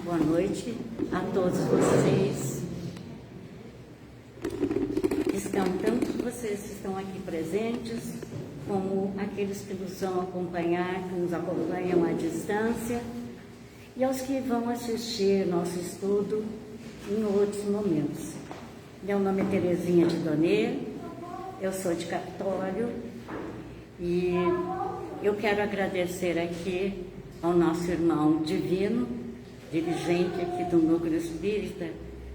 Boa noite a todos vocês. Tanto vocês que estão aqui presentes, como aqueles que nos vão acompanhar, que nos acompanham à distância, e aos que vão assistir nosso estudo em outros momentos. Meu nome é Terezinha de Donê, eu sou de Capitólio, e eu quero agradecer aqui ao nosso irmão Divino, dirigente aqui do Núcleo Espírita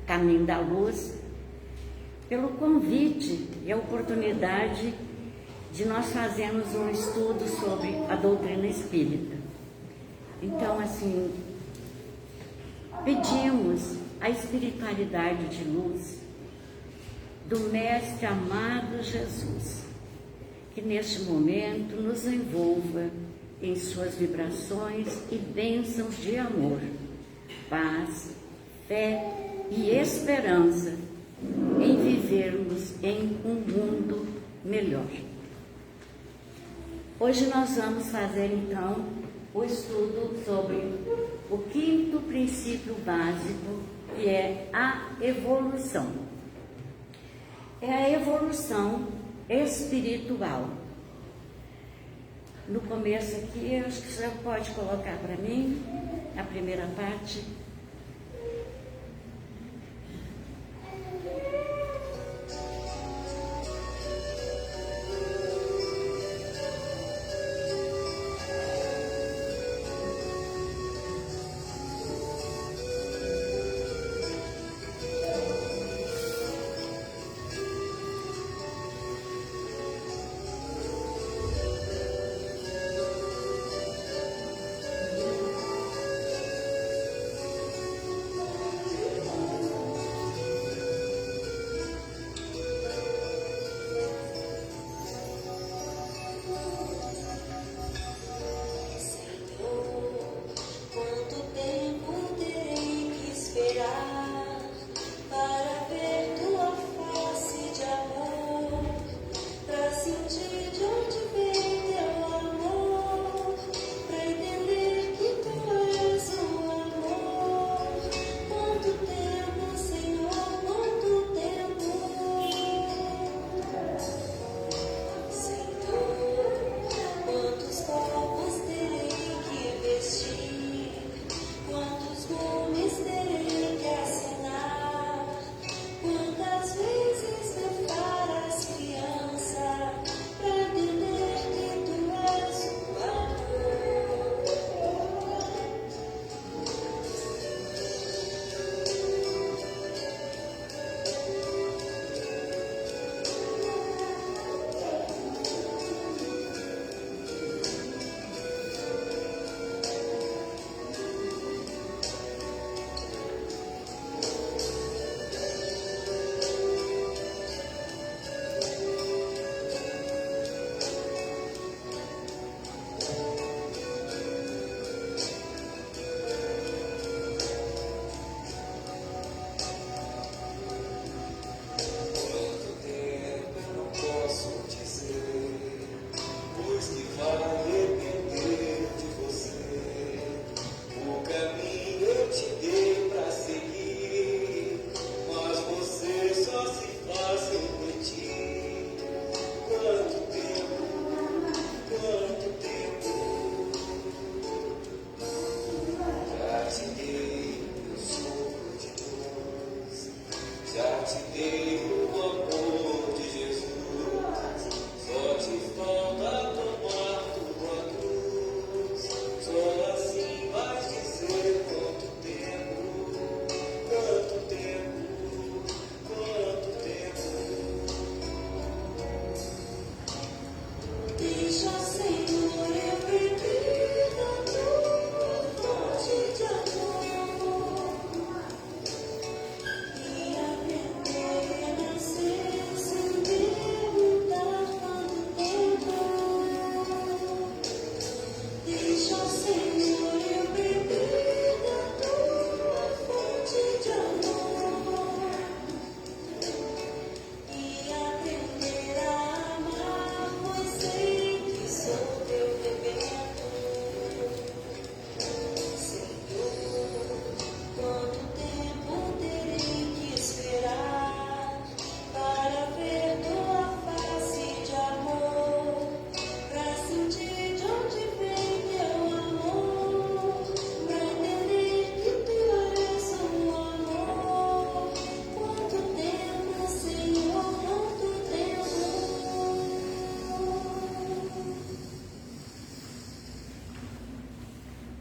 Caminho da Luz, pelo convite e a oportunidade de nós fazermos um estudo sobre a doutrina espírita. Então, assim, pedimos a espiritualidade de luz do Mestre amado Jesus, que neste momento nos envolva em suas vibrações e bênçãos de amor, paz, fé e esperança em vivermos em um mundo melhor. Hoje nós vamos fazer então o estudo sobre o quinto princípio básico, que é a evolução. É a evolução espiritual. No começo aqui, eu acho que você pode colocar para mim a primeira parte.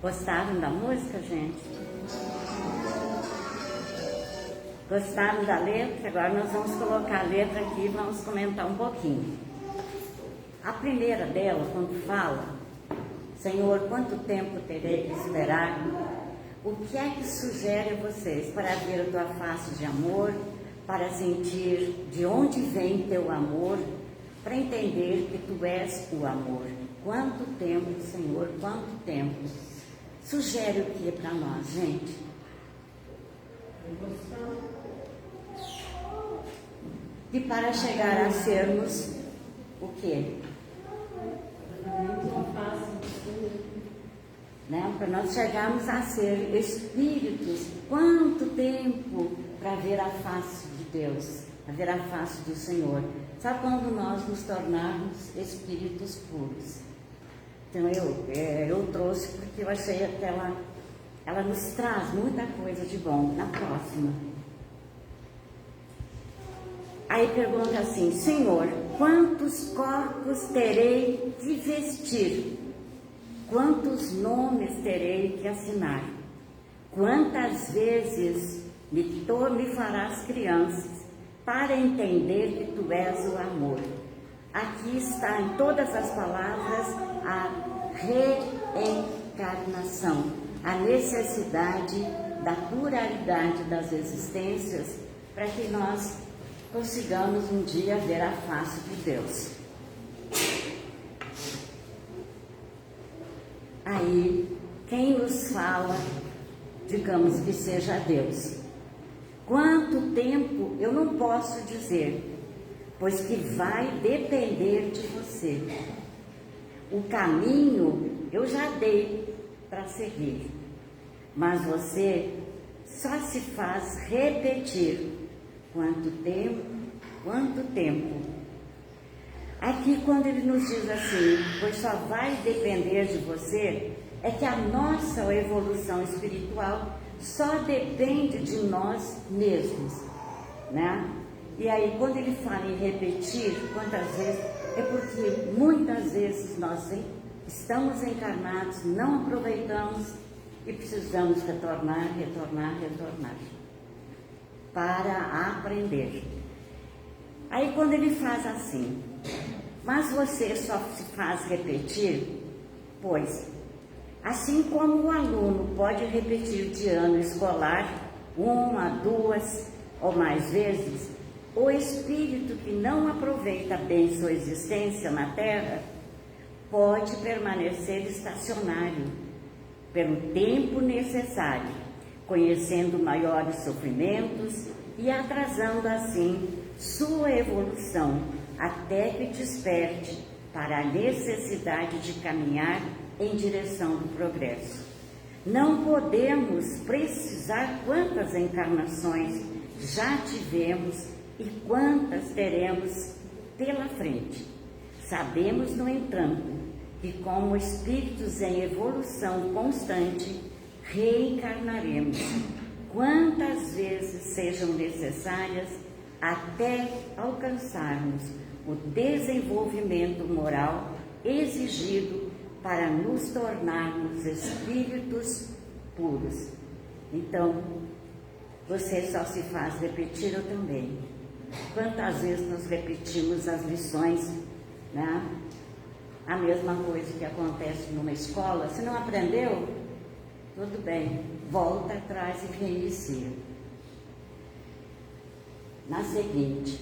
Gostaram da música, gente? Gostaram da letra? Agora nós vamos colocar a letra aqui e vamos comentar um pouquinho. A primeira dela, quando fala: Senhor, quanto tempo terei que esperar? O que é que sugere a vocês para ver a tua face de amor, para sentir de onde vem teu amor, para entender que tu és o amor? Quanto tempo, Senhor, quanto tempo? Sugere o que para nós, gente? E para chegar a sermos o quê? Né? Para nós chegarmos a ser espíritos, quanto tempo para ver a face de Deus, para ver a face do Senhor? Sabe quando nós nos tornarmos espíritos puros? Então eu trouxe porque eu achei que ela nos traz muita coisa de bom. Na próxima. Aí pergunta assim: Senhor, quantos corpos terei que vestir? Quantos nomes terei que assinar? Quantas vezes me farás crianças para entender que tu és o amor? Aqui está em todas as palavras a reencarnação, a necessidade da pluralidade das existências para que nós consigamos um dia ver a face de Deus. Aí, quem nos fala, digamos que seja Deus. Quanto tempo eu não posso dizer, pois que vai depender de você. O caminho eu já dei para seguir, mas você só se faz repetir. Quanto tempo, quanto tempo. Aqui quando ele nos diz assim, pois só vai depender de você, é que a nossa evolução espiritual só depende de nós mesmos, né? E aí quando ele fala em repetir, quantas vezes, é porque muitas vezes nós estamos encarnados, não aproveitamos e precisamos retornar para aprender. Aí quando ele faz assim, mas você só se faz repetir, pois assim como o aluno pode repetir de ano escolar 1, 2 ou mais vezes, o espírito que não aproveita bem sua existência na Terra pode permanecer estacionário pelo tempo necessário, conhecendo maiores sofrimentos e atrasando assim sua evolução, até que desperte para a necessidade de caminhar em direção do progresso. Não podemos precisar quantas encarnações já tivemos e quantas teremos pela frente. Sabemos, no entanto, que como espíritos em evolução constante, reencarnaremos quantas vezes sejam necessárias até alcançarmos o desenvolvimento moral exigido para nos tornarmos espíritos puros. Então, você só se faz repetir, eu também. Quantas vezes nós repetimos as lições, né? A mesma coisa que acontece numa escola, se não aprendeu, tudo bem, volta atrás e reinicia. Na seguinte,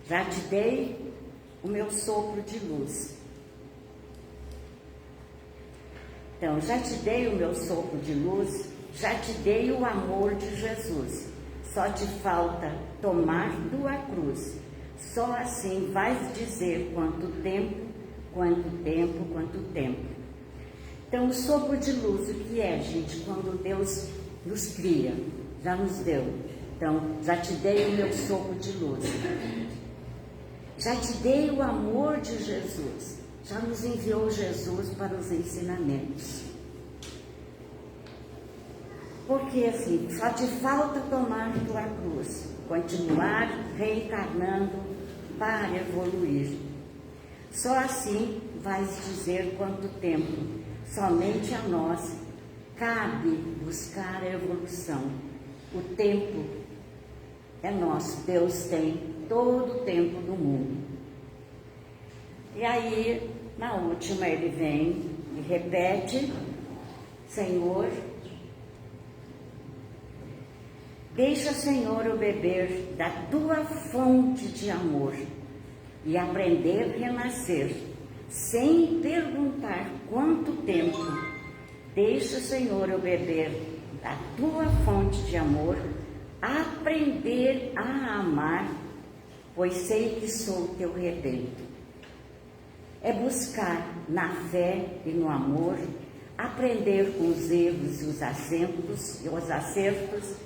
já te dei o meu sopro de luz. Então, já te dei o meu sopro de luz, já te dei o amor de Jesus. Só te falta tomar tua cruz. Só assim vais dizer quanto tempo, quanto tempo, quanto tempo. Então, o sopro de luz, o que é, gente? Quando Deus nos cria, já nos deu. Então, já te dei o meu sopro de luz. Já te dei o amor de Jesus. Já nos enviou Jesus para os ensinamentos. Porque assim, só te falta tomar tua cruz, continuar reencarnando para evoluir. Só assim vais dizer quanto tempo. Somente a nós cabe buscar a evolução. O tempo é nosso, Deus tem todo o tempo do mundo. E aí, na última, ele vem e repete: Senhor, deixa, Senhor, eu beber da tua fonte de amor e aprender a renascer, sem perguntar quanto tempo. Deixa, Senhor, eu beber da tua fonte de amor, aprender a amar, pois sei que sou teu rebento. É buscar na fé e no amor, aprender com os erros e os acertos.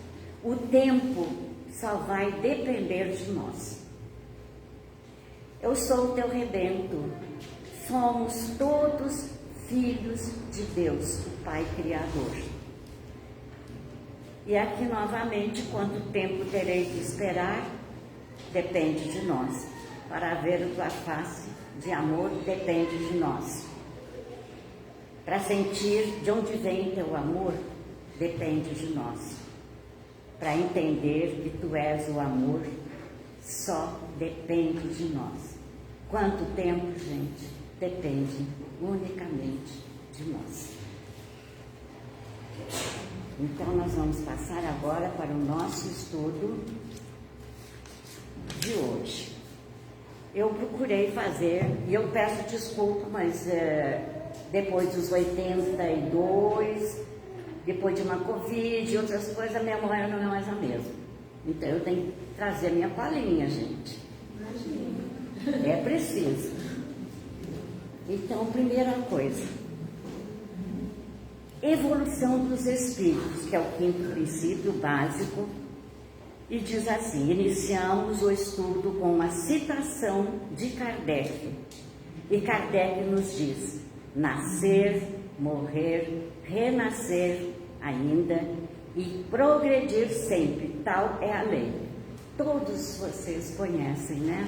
O tempo só vai depender de nós. Eu sou o teu rebento. Somos todos filhos de Deus, o Pai Criador. E aqui novamente, quanto tempo terei que esperar, depende de nós. Para ver a tua face de amor, depende de nós. Para sentir de onde vem teu amor, depende de nós. Para entender que tu és o amor, só depende de nós. Quanto tempo, gente? Depende unicamente de nós. Então, nós vamos passar agora para o nosso estudo de hoje. Eu procurei fazer, e eu peço desculpa, mas depois dos 82, depois de uma Covid e outras coisas, a memória não é mais a mesma. Então, eu tenho que trazer a minha colinha, gente. Imagina. É preciso. Então, primeira coisa, evolução dos espíritos, que é o quinto princípio básico, e diz assim: iniciamos o estudo com uma citação de Kardec. E Kardec nos diz: nascer, morrer, renascer ainda e progredir sempre, tal é a lei. Todos vocês conhecem, né?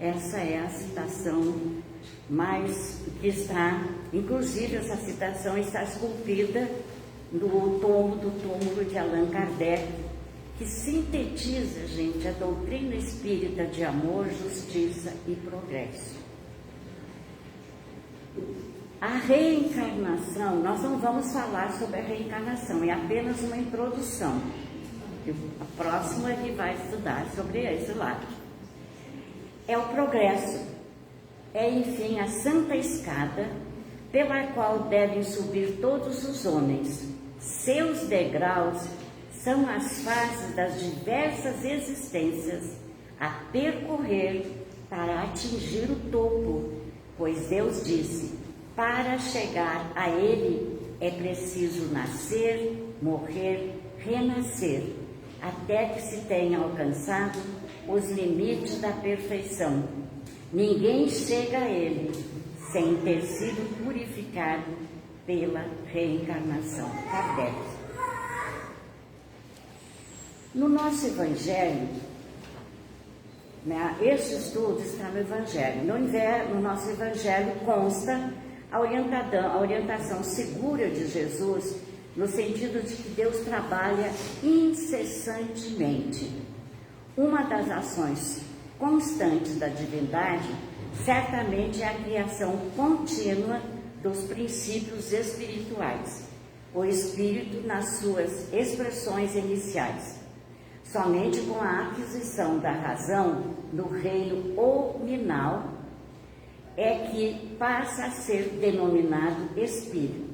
Essa é a citação mais que está, inclusive essa citação está esculpida no tomo do túmulo de Allan Kardec, que sintetiza, gente, a doutrina espírita de amor, justiça e progresso. A reencarnação, nós não vamos falar sobre a reencarnação, é apenas uma introdução. A próxima que vai estudar sobre esse lado. É o progresso, é enfim a santa escada pela qual devem subir todos os homens. Seus degraus são as fases das diversas existências a percorrer para atingir o topo, pois Deus disse: para chegar a ele é preciso nascer, morrer, renascer, até que se tenha alcançado os limites da perfeição. Ninguém chega a ele sem ter sido purificado pela reencarnação. Kardec. No nosso Evangelho, né, esse estudo está no Evangelho. No nosso Evangelho consta a orientação segura de Jesus, no sentido de que Deus trabalha incessantemente. Uma das ações constantes da divindade, certamente, é a criação contínua dos princípios espirituais, o espírito nas suas expressões iniciais. Somente com a aquisição da razão no reino nominal é que passa a ser denominado espírito,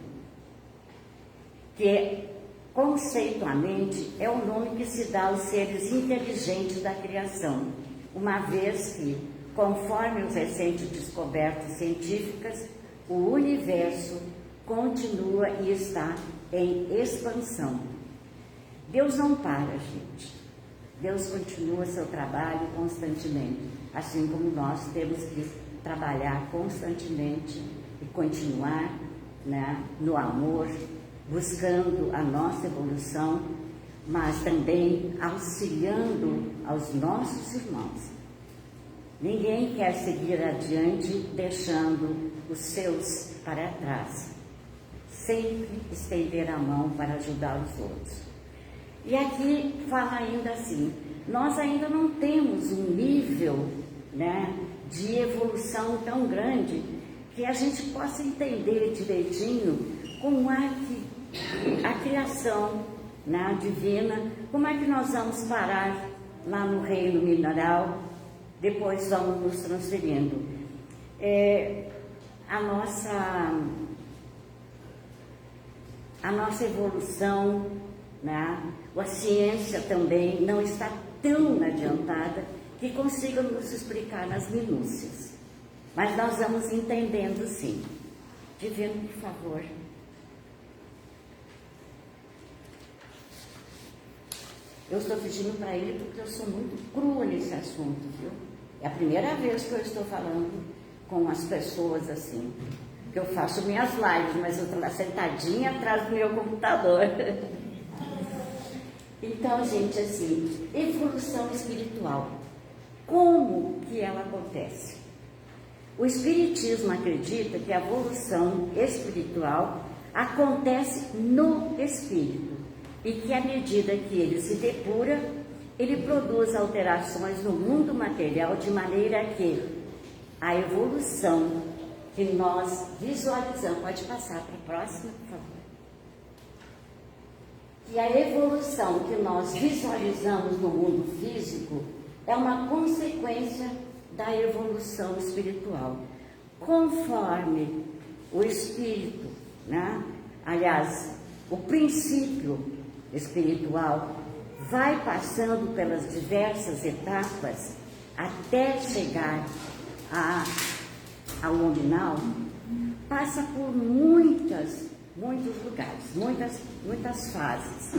que conceitualmente é o nome que se dá aos seres inteligentes da criação, uma vez que, conforme os recentes descobertas científicas, o universo continua e está em expansão. Deus não para, gente. Deus continua seu trabalho constantemente, assim como nós temos que trabalhar constantemente e continuar, né, no amor, buscando a nossa evolução, mas também auxiliando aos nossos irmãos. Ninguém quer seguir adiante deixando os seus para trás. Sempre estender a mão para ajudar os outros. E aqui fala ainda assim, nós ainda não temos um nível, né, de evolução tão grande que a gente possa entender direitinho como é que a criação, né, divina, como é que nós vamos parar lá no reino mineral, depois vamos nos transferindo. A nossa evolução, né, a ciência também não está tão adiantada que consiga nos explicar nas minúcias. Mas nós vamos entendendo sim. Divino, por favor. Eu estou pedindo para ele porque eu sou muito crua nesse assunto, viu? É a primeira vez que eu estou falando com as pessoas assim. Que eu faço minhas lives, mas eu estou lá sentadinha atrás do meu computador. Então, gente, assim, evolução espiritual. Como que ela acontece? O Espiritismo acredita que a evolução espiritual acontece no espírito e que à medida que ele se depura, ele produz alterações no mundo material de maneira que a evolução que nós visualizamos, pode passar para a próxima, por favor. Que a evolução que nós visualizamos no mundo físico é uma consequência da evolução espiritual. Conforme o espírito, né? Aliás, o princípio espiritual vai passando pelas diversas etapas até chegar ao nominal, passa por muitos lugares, muitas fases.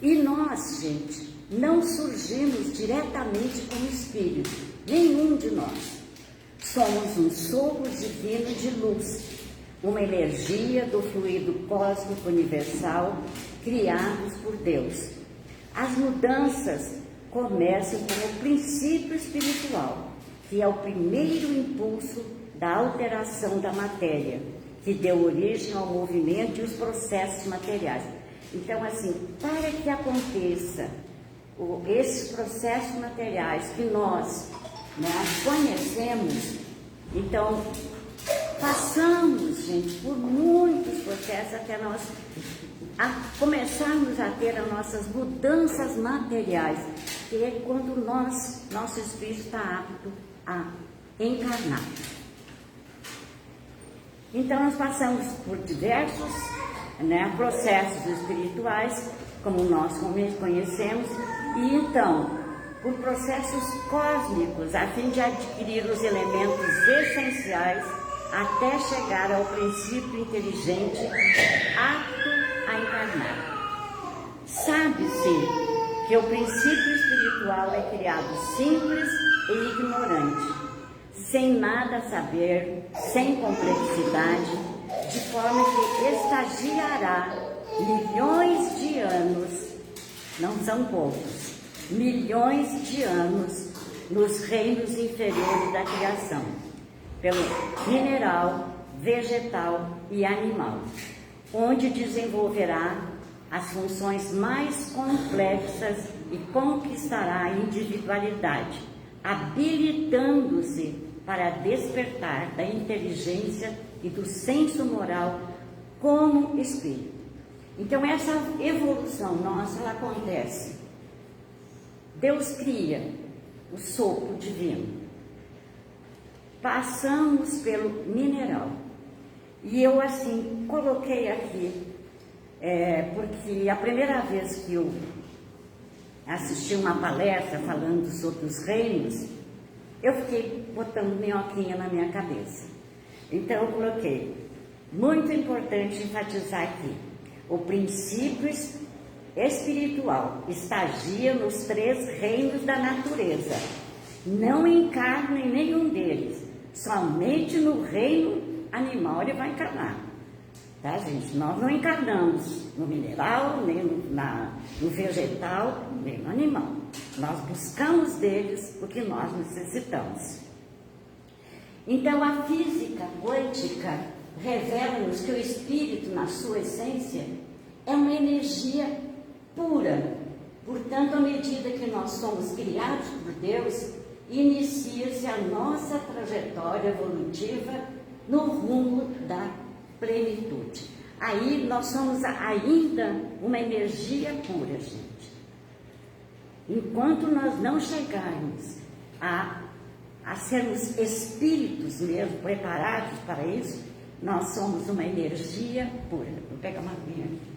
E nós, gente, não surgimos diretamente como espírito, nenhum de nós. Somos um sopro divino de luz, uma energia do fluido cósmico universal criados por Deus. As mudanças começam com o princípio espiritual, que é o primeiro impulso da alteração da matéria, que deu origem ao movimento e os processos materiais. Então, assim, para que aconteça esses processos materiais que nós, né, conhecemos, então, passamos, gente, por muitos processos até nós começarmos a ter as nossas mudanças materiais, que é quando nosso espírito está apto a encarnar. Então, nós passamos por diversos, né, processos espirituais, como nós conhecemos, e então, por processos cósmicos, a fim de adquirir os elementos essenciais até chegar ao princípio inteligente apto a encarnar. Sabe-se que o princípio espiritual é criado simples e ignorante, sem nada saber, sem complexidade, de forma que estagiará milhões de anos, não são poucos, milhões de anos nos reinos inferiores da criação, pelo mineral, vegetal e animal, onde desenvolverá as funções mais complexas e conquistará a individualidade, habilitando-se para despertar da inteligência e do senso moral como espírito. Então, essa evolução nossa, ela acontece. Deus cria o sopro divino. Passamos pelo mineral. E eu, assim, coloquei aqui, porque a primeira vez que eu assisti uma palestra falando sobre os reinos, eu fiquei botando minhoquinha na minha cabeça. Então, eu coloquei, muito importante enfatizar aqui, o princípio espiritual estagia nos 3 reinos da natureza. Não encarna em nenhum deles, somente no reino animal ele vai encarnar. tá, gente? Nós não encarnamos no mineral, nem no vegetal, nem no animal. Nós buscamos deles o que nós necessitamos. Então, a física quântica revela-nos que o espírito, na sua essência, é uma energia pura. Portanto, à medida que nós somos criados por Deus, inicia-se a nossa trajetória evolutiva no rumo da plenitude. Aí nós somos ainda uma energia pura, gente. Enquanto nós não chegarmos a sermos espíritos mesmo, preparados para isso, nós somos uma energia pura. Vou pegar uma aguinha aqui.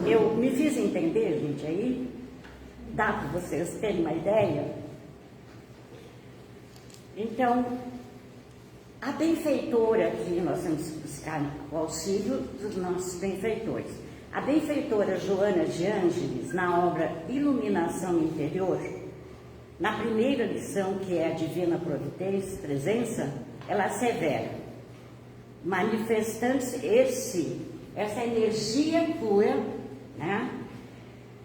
Eu me fiz entender, gente, aí? Dá para vocês terem uma ideia? Então, a benfeitora, aqui nós temos que buscar o auxílio dos nossos benfeitores. A benfeitora Joana de Ângeles, na obra Iluminação Interior, na primeira lição, que é a Divina Providência, Presença, ela assevera, manifestando-se essa energia pura, né?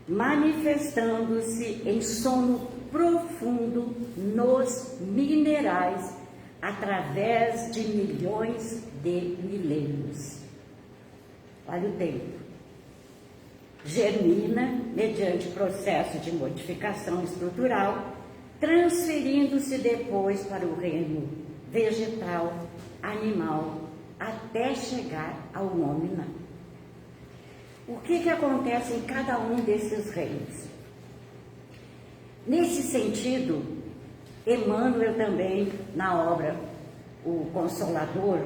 Manifestando-se em sono profundo nos minerais, através de milhões de milênios. Olha o tempo. Germina mediante processo de modificação estrutural, transferindo-se depois para o reino vegetal, animal, até chegar ao nominal. O que acontece em cada um desses reinos? Nesse sentido, Emmanuel também, na obra O Consolador,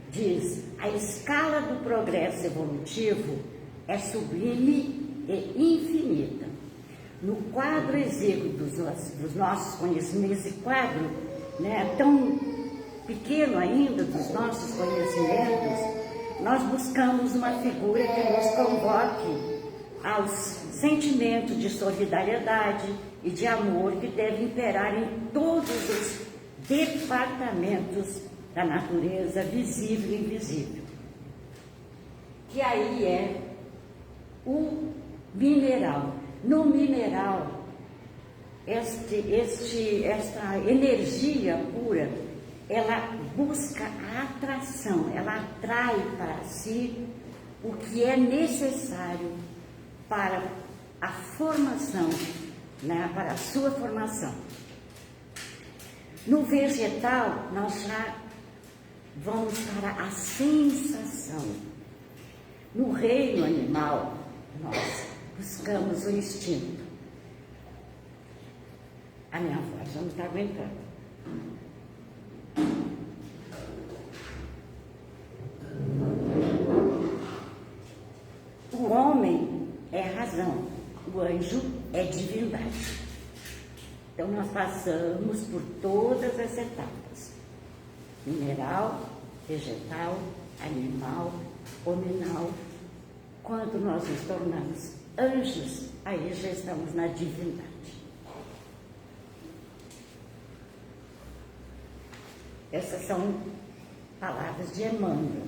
diz: a escala do progresso evolutivo é sublime e infinita. No quadro exíguo dos nossos conhecimentos, esse quadro, né, tão pequeno ainda dos nossos conhecimentos, nós buscamos uma figura que nos convoque aos sentimentos de solidariedade e de amor que devem imperar em todos os departamentos da natureza, visível e invisível. Que aí é o mineral. No mineral, esta energia pura, ela busca a atração, ela atrai para si o que é necessário para a formação, né, para a sua formação. No vegetal, nós já vamos para a sensação. No reino animal, nós buscamos o instinto. A minha voz não está aguentando. O homem é razão, o anjo é divindade. Então nós passamos por todas as etapas: mineral, vegetal, animal, hominal. Quando nós nos tornamos anjos, aí já estamos na divindade. Essas são palavras de Emmanuel.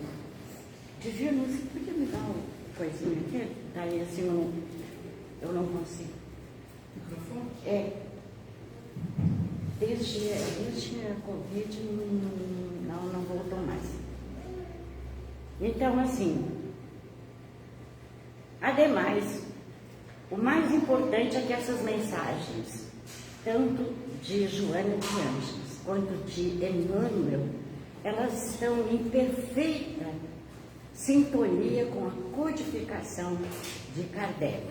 Devíamos, podia me dar uma coisinha aqui? Daí assim eu não consigo. É. Desde a Covid não voltou mais. Então, assim, ademais, o mais importante é que essas mensagens, tanto de Joana de Ângeles quanto de Emmanuel, elas estão em perfeita sintonia com a codificação de Kardec.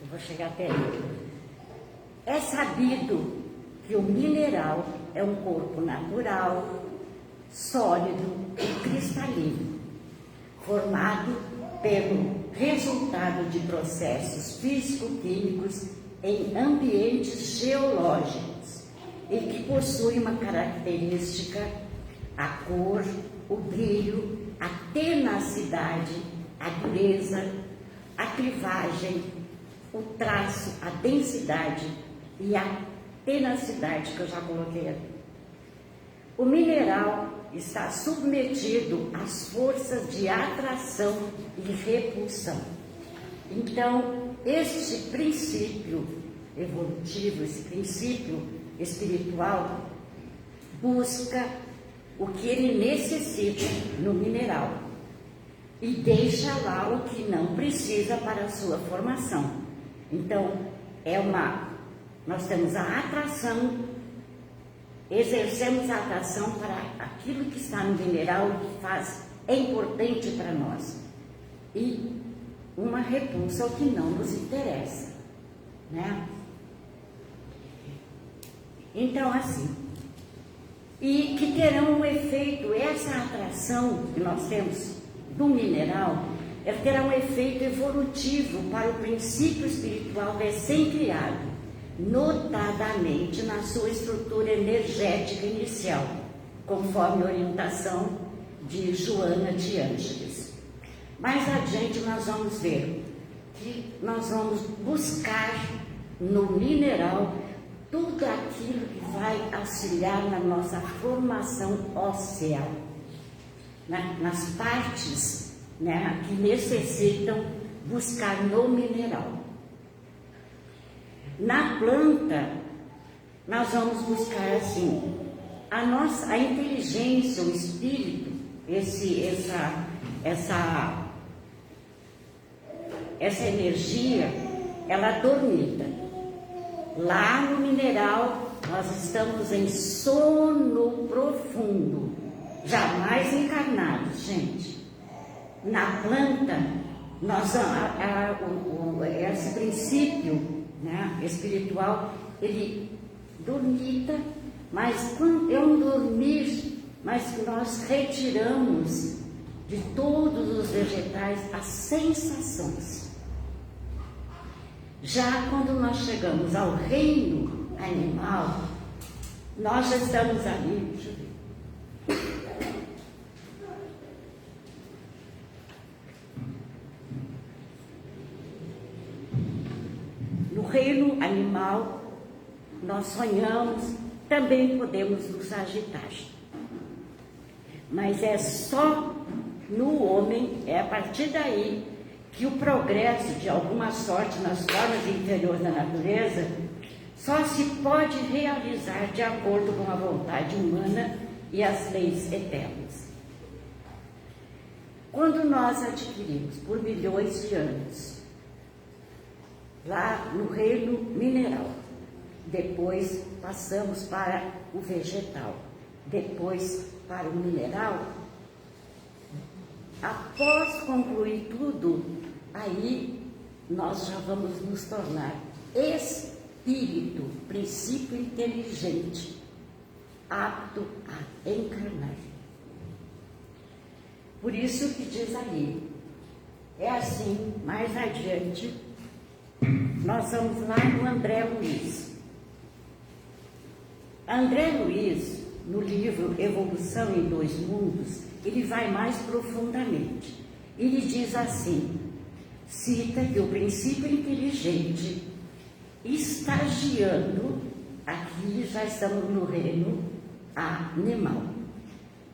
Eu vou chegar até ele. É sabido que o mineral é um corpo natural, sólido e cristalino, formado pelo resultado de processos físico-químicos em ambientes geológicos e que possui uma característica, a cor, o brilho, a tenacidade, a dureza, a clivagem, o traço, a densidade e a tenacidade que eu já coloquei aqui. O mineral está submetido às forças de atração e repulsão. Então, este princípio evolutivo, esse princípio espiritual, busca o que ele necessita no mineral e deixa lá o que não precisa para a sua formação. Então, nós temos a atração, exercemos a atração para aquilo que está no mineral que é importante para nós, e uma repulsa ao que não nos interessa, né? Então, assim, e que terão um efeito, essa atração que nós temos do mineral, ela terá um efeito evolutivo para o princípio espiritual recém-criado, notadamente na sua estrutura energética inicial, conforme a orientação de Joana de Ângeles. Mais adiante nós vamos ver que nós vamos buscar no mineral tudo aquilo que vai auxiliar na nossa formação óssea, nas partes, né, que necessitam buscar no mineral. Na planta, nós vamos buscar assim, a inteligência, o espírito, essa energia, ela dormita. Lá no mineral, nós estamos em sono profundo, jamais encarnados, gente. Na planta, esse princípio, né, espiritual, ele dormita, mas é um dormir, mas nós retiramos de todos os vegetais as sensações. Já quando nós chegamos ao reino animal, nós já estamos ali, deixa eu ver. No reino animal, nós sonhamos, também podemos nos agitar. Mas é só no homem, é a partir daí que o progresso de alguma sorte nas formas inferiores da natureza só se pode realizar de acordo com a vontade humana e as leis eternas. Quando nós adquirimos por milhões de anos, lá no reino mineral, depois passamos para o vegetal, depois para o mineral, após concluir tudo, aí nós já vamos nos tornar espírito, princípio inteligente, apto a encarnar. Por isso que diz ali, é assim, mais adiante, nós vamos lá no André Luiz. André Luiz, no livro Evolução em Dois Mundos, ele vai mais profundamente. Ele diz assim, cita que o princípio inteligente, estagiando, aqui já estamos no reino animal,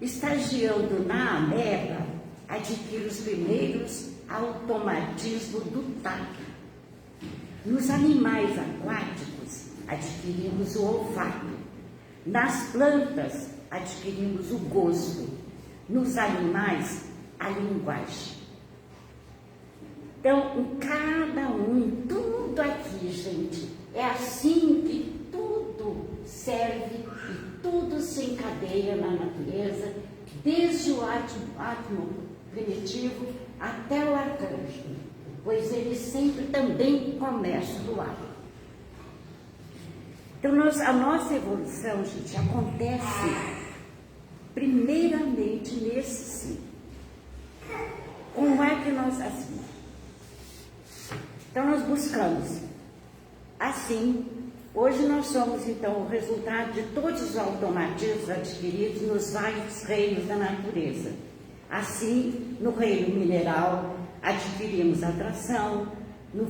estagiando na ameba, adquire os primeiros automatismos do tato. Nos animais aquáticos, adquirimos o olfato. Nas plantas, adquirimos o gosto. Nos animais, a linguagem. Então, em cada um, tudo aqui, gente, é assim que tudo serve e tudo se encadeia na natureza, desde o átomo primitivo até o arcanjo, pois ele sempre também começa do ar. Então, a nossa evolução, gente, acontece primeiramente nesse sim. Como é que nós assim? Então nós buscamos assim Hoje nós somos, então, o resultado de todos os automatismos adquiridos nos vários reinos da natureza. Assim, no reino mineral, adquirimos a atração, no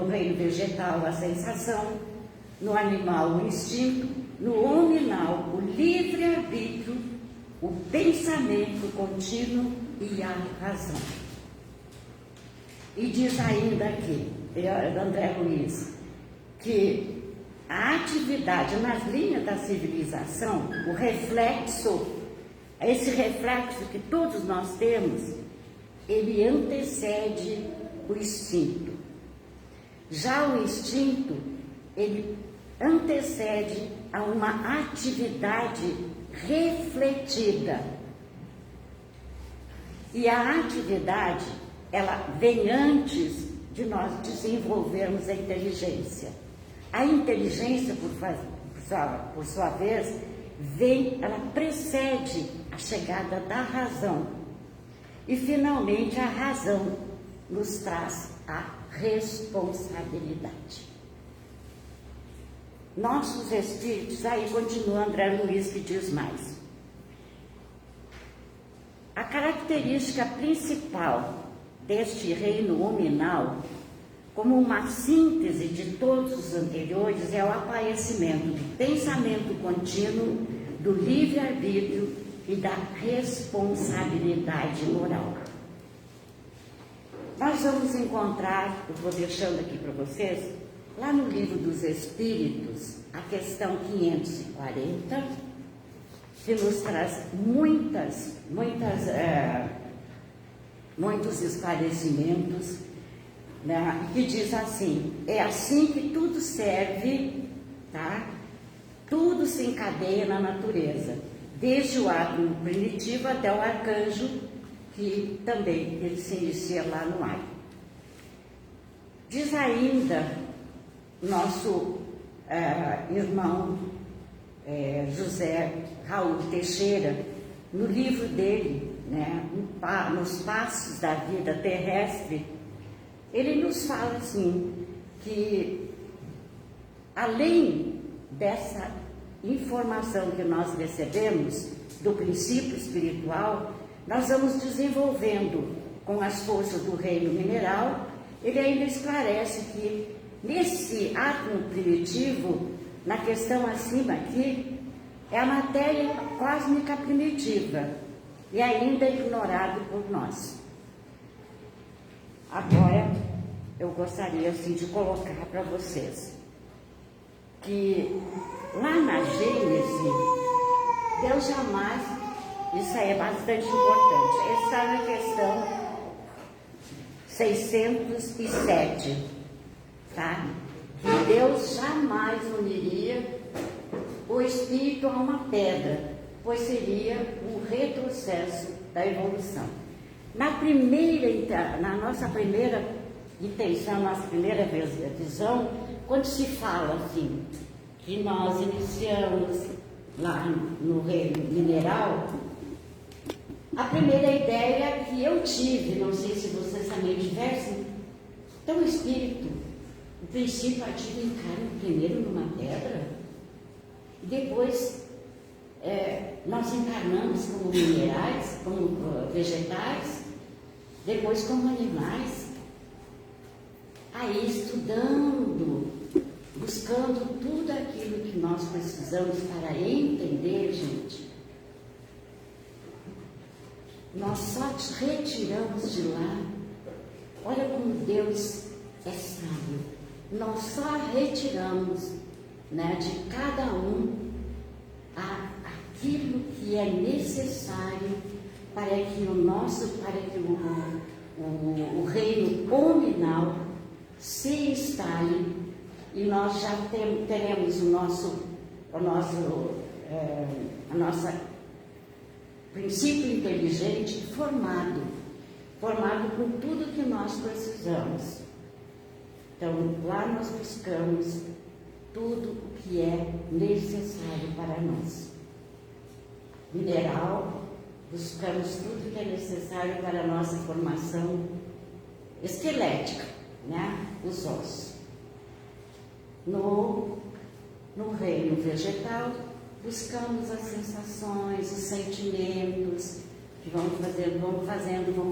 reino vegetal, a sensação, no animal, o instinto, no hominal, o livre-arbítrio, o pensamento contínuo e a razão. E diz ainda aqui, André Luiz, que a atividade nas linhas da civilização, o reflexo, esse reflexo que todos nós temos, ele antecede o instinto. Já o instinto, ele antecede a uma atividade refletida. E a atividade, ela vem antes de nós desenvolvermos a inteligência. A inteligência, por sua vez, ela precede a chegada da razão. E, finalmente, a razão nos traz a responsabilidade. Nossos espíritos, aí continua André Luiz que diz mais. A característica principal deste reino hominal, como uma síntese de todos os anteriores, é o aparecimento do pensamento contínuo, do livre-arbítrio e da responsabilidade moral. Nós vamos encontrar, eu vou deixando aqui para vocês, lá no Livro dos Espíritos, a questão 540, que nos traz muitos esclarecimentos, né, que diz assim: é assim que tudo serve, tá? Tudo se encadeia na natureza, desde o átomo primitivo até o arcanjo, que também ele se inicia lá no ar. Diz ainda nosso irmão José Raul Teixeira, no livro dele, né, Nos Passos da Vida Terrestre, ele nos fala assim, que além dessa informação que nós recebemos do princípio espiritual, nós vamos desenvolvendo com as forças do reino mineral. Ele ainda esclarece que nesse átomo primitivo, na questão acima aqui, é a matéria cósmica primitiva e ainda ignorado por nós. Agora, eu gostaria assim de colocar para vocês que lá na Gênese, Deus jamais, isso aí é bastante importante, está na questão 607, tá? Que Deus jamais uniria o espírito a uma pedra, pois seria um retrocesso da evolução. Na nossa primeira intenção, nossa primeira visão, quando se fala assim, que nós iniciamos lá no reino mineral, a primeira ideia que eu tive, não sei se vocês também tivessem, então o espírito, o princípio ativo encarna primeiro numa pedra, e depois nós encarnamos como minerais, como vegetais, depois como animais, aí estudando, buscando tudo aquilo que nós precisamos para entender, gente. Nós só retiramos de lá, olha como Deus é sábio, nós só retiramos, né, de cada um aquilo que é necessário para que o reino hominal se instale e nós já teremos a nossa princípio inteligente formado com tudo que nós precisamos. Então, lá nós buscamos tudo o que é necessário para nós. Mineral, buscamos tudo que é necessário para a nossa formação esquelética, né? Os ossos. No No reino vegetal, buscamos as sensações, os sentimentos que vão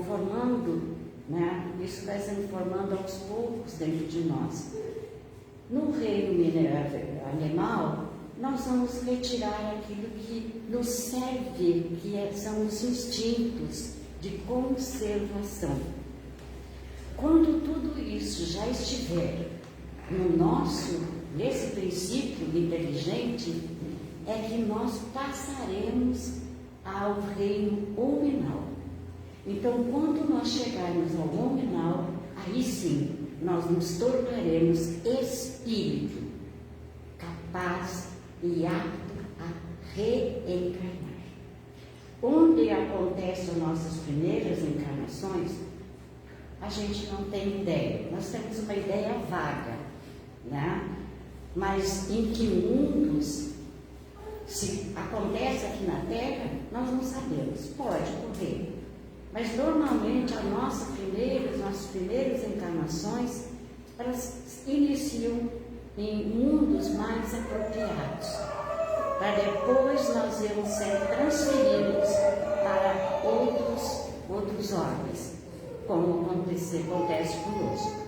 formando, né? Isso vai se formando aos poucos dentro de nós. No reino animal, nós vamos retirar aquilo que nos serve, são os instintos de conservação. Quando tudo isso já estiver nesse princípio inteligente, é que nós passaremos ao reino hominal. Então, quando nós chegarmos ao hominal, aí sim, nós nos tornaremos espírito, capaz e apto a reencarnar. Onde acontecem as nossas primeiras encarnações, a gente não tem ideia. Nós temos uma ideia vaga, né? Mas em que mundos se acontece aqui na Terra, nós não sabemos. Pode ocorrer. Mas normalmente as nossas primeiras encarnações, elas iniciam em mundos mais apropriados, para depois nós irmos ser transferidos para outros órgãos, como acontece conosco.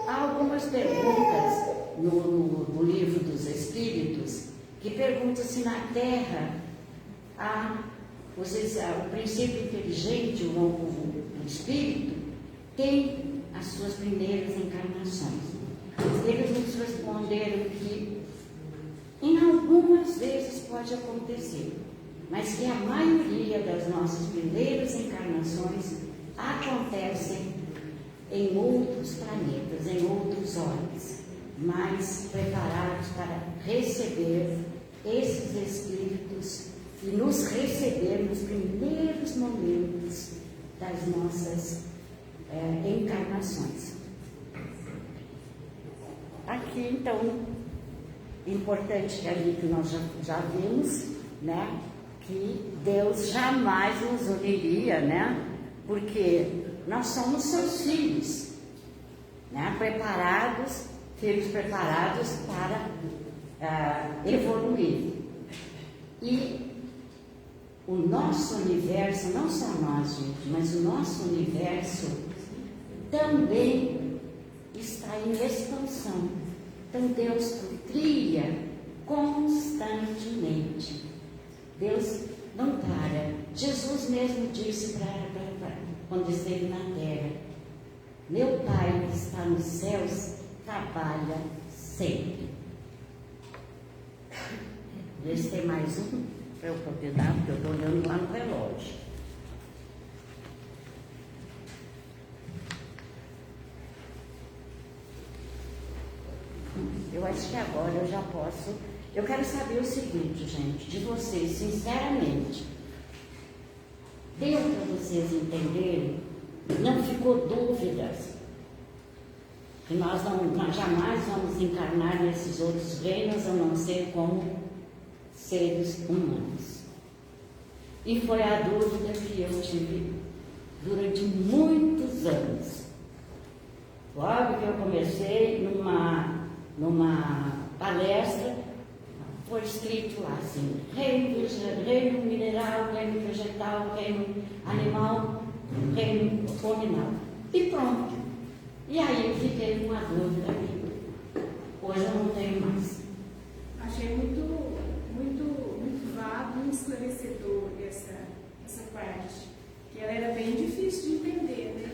Há algumas perguntas no livro dos Espíritos que perguntam se na Terra o princípio inteligente, o Espírito, tem as suas primeiras encarnações. Eles nos responderam que em algumas vezes pode acontecer, mas que a maioria das nossas primeiras encarnações acontecem em outros planetas, em outros órgãos, mais preparados para receber esses espíritos e nos receber nos primeiros momentos das nossas encarnações. Aqui, então, importante ali que nós já vimos, né, que Deus jamais nos uniria, né, porque nós somos seus filhos, né, filhos preparados para evoluir. E o nosso universo, não só nós, gente, mas o nosso universo também está em expansão. Então Deus cria constantemente. Deus não para. Jesus mesmo disse quando esteve na terra: meu Pai que está nos céus trabalha sempre. Vê se tem mais um para eu poder dar, porque eu estou olhando lá no relógio. Eu acho que agora eu já posso. Eu quero saber o seguinte, gente, de vocês, sinceramente. Deu para vocês entenderem? Não ficou dúvidas? Que nós jamais vamos encarnar nesses outros reinos, a não ser como seres humanos. E foi a dúvida que eu tive durante muitos anos. Logo que eu comecei numa palestra, foi escrito lá assim: reino mineral, reino vegetal, reino animal, reino hominal. E pronto. E aí eu fiquei com a dúvida aqui. Hoje eu não tenho mais. Achei muito vago e esclarecedor essa parte. Que ela era bem difícil de entender, né?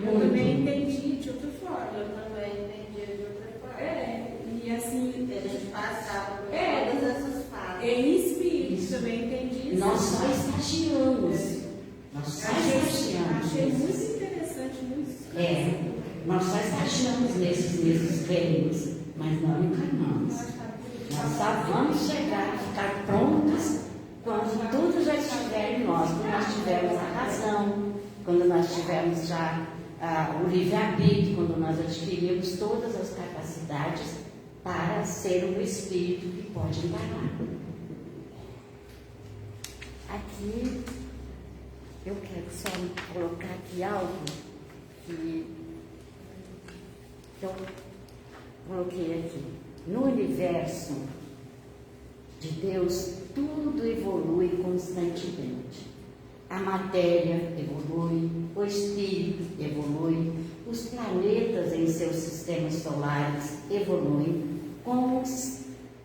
Eu também entendi de outra forma. Eu também entendi de outra forma. E assim. A gente passava por todas essas fases. Em espírito também entendi isso. Nós só estagiamos. Achei muito interessante, muito esclarecedor. Nós só estagiamos nesses reinos, mas não encarnamos. Nós só vamos ficar prontos quando tudo já estiver em nós, quando nós tivermos a razão, quando nós tivermos já o livre-arbítrio, quando nós adquirimos todas as capacidades para ser um espírito que pode encarnar. Aqui, eu quero só colocar aqui algo que eu coloquei aqui. No universo de Deus, tudo evolui constantemente. A matéria evolui, o espírito evolui, os planetas em seus sistemas solares evoluem,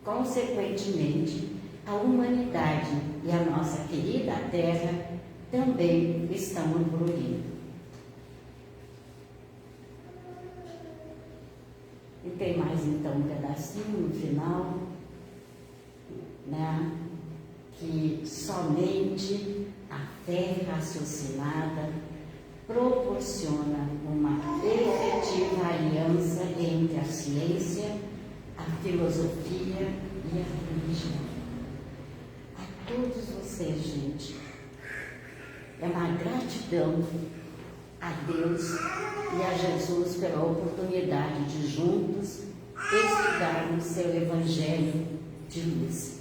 consequentemente, a humanidade e a nossa querida Terra também estão evoluindo. E tem mais então um pedacinho no final, né? Que somente a fé raciocinada proporciona uma efetiva aliança entre a ciência, a filosofia e a religião. A todos vocês, gente, é uma gratidão a Deus e a Jesus pela oportunidade de juntos estudarmos seu Evangelho de luz.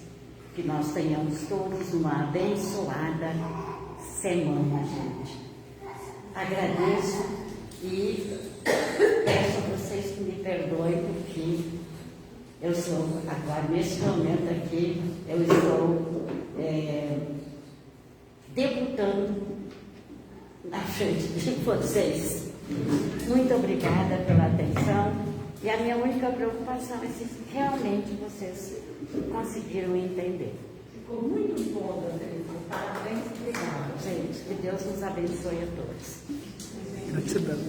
Que nós tenhamos todos uma abençoada semana, gente. Agradeço e peço a vocês que me perdoem, porque eu sou, agora, nesse momento aqui, eu estou debutando na frente de vocês. Muito obrigada pela atenção. E a minha única preocupação é se realmente vocês conseguiram entender. Ficou muito bom, André. Parabéns, obrigada. Gente, que Deus nos abençoe a todos. Gratidão.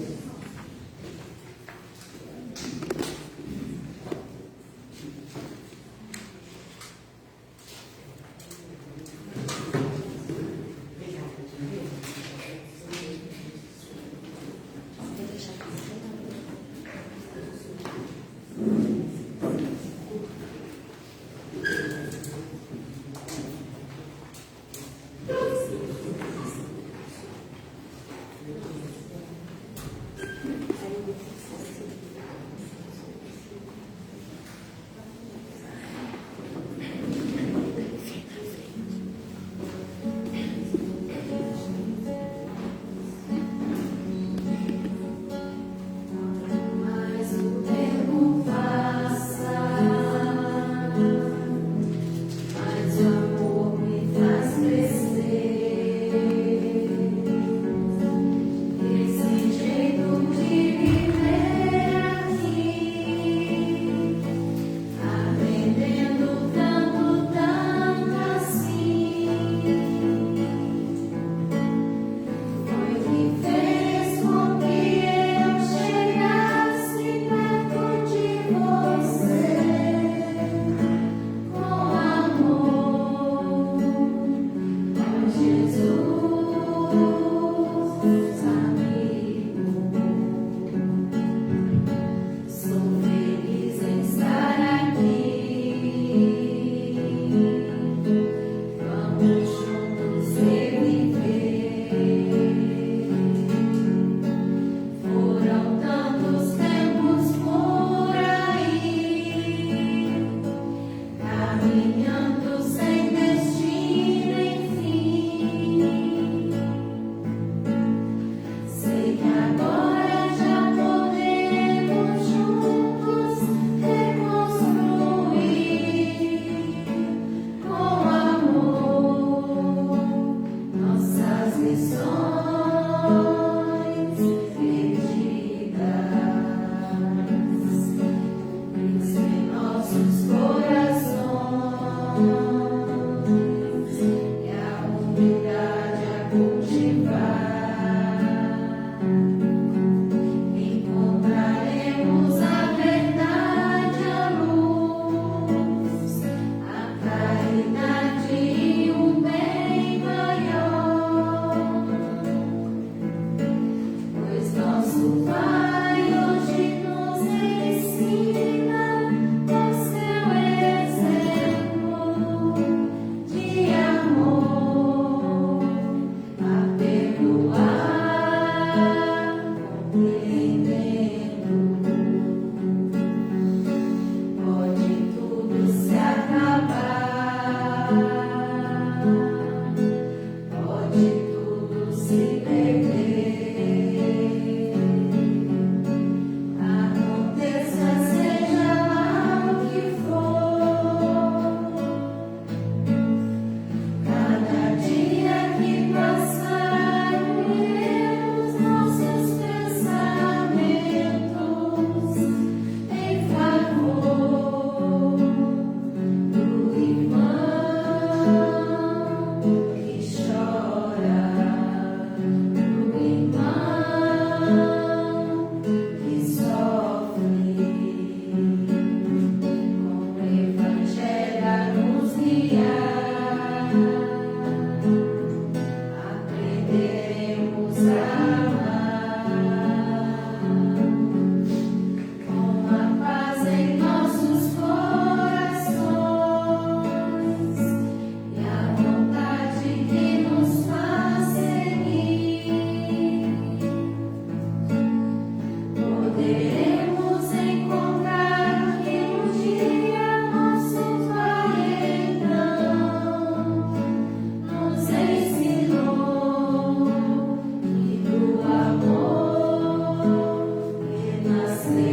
Nossos corações. brasileira.